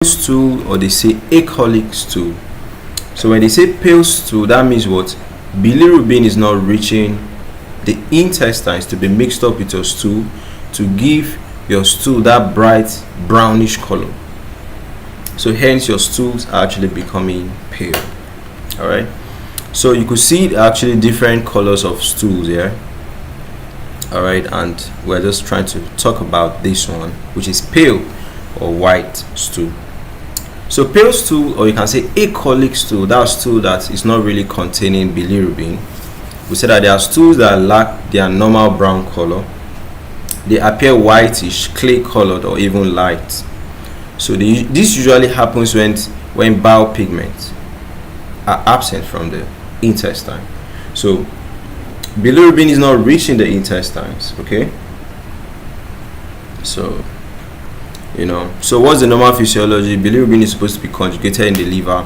stool, or they say acholic stool. So when they say pale stool, that means what? Bilirubin is not reaching the intestines to be mixed up with your stool to give your stool that bright brownish color. So hence your stools are actually becoming pale. All right. So you could see actually different colors of stools here. All right, and we're just trying to talk about this one, which is pale or white stool. So pale stool, or you can say acholic stool, that stool that is not really containing bilirubin. We said that there are stools that lack their normal brown color. They appear whitish, clay colored, or even light. So this usually happens when bile pigments are absent from the intestine. So bilirubin is not reaching the intestines. Okay, so so what's the normal physiology? Bilirubin is supposed to be conjugated in the liver,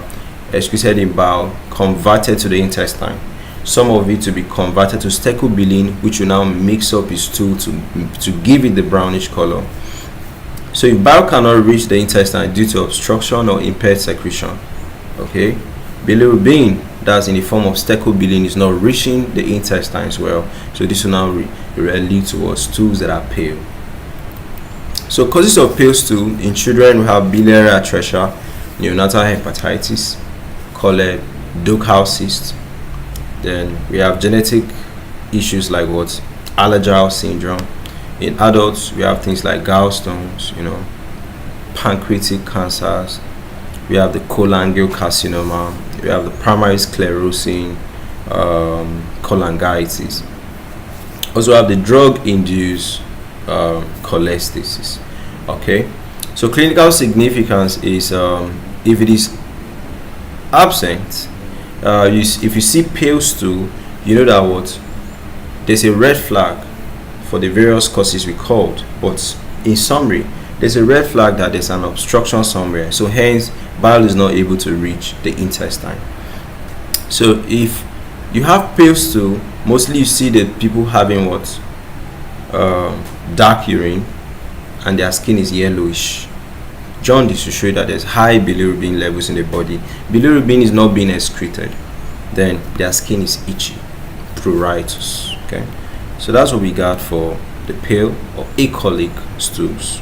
excreted in bile, converted to the intestine. Some of it to be converted to stecobilin, which will now mix up its stool to give it the brownish color. So if bile cannot reach the intestine due to obstruction or impaired secretion, okay, bilirubin, that's in the form of stecobilin, is not reaching the intestines well. So this will now lead towards stools that are pale. So causes of pale stool in children, we have biliary atresia, neonatal hepatitis, choledochal cyst. Then we have genetic issues like what? Allergic syndrome. In adults, we have things like gallstones, pancreatic cancers. We have the cholangiocarcinoma. We have the primary sclerosing cholangitis. Also have the drug-induced cholestasis. Okay, so clinical significance is if it is absent, if you see pale stool, you know that what? There's a red flag for the various causes we called, but in summary, there's a red flag that there's an obstruction somewhere. So hence, bile is not able to reach the intestine. So if you have pale stool, mostly you see the people having what? Dark urine, and their skin is yellowish. Jaundice to show you that there's high bilirubin levels in the body. Bilirubin is not being excreted. Then their skin is itchy, pruritus. Okay, so that's what we got for the pale or acholic stools.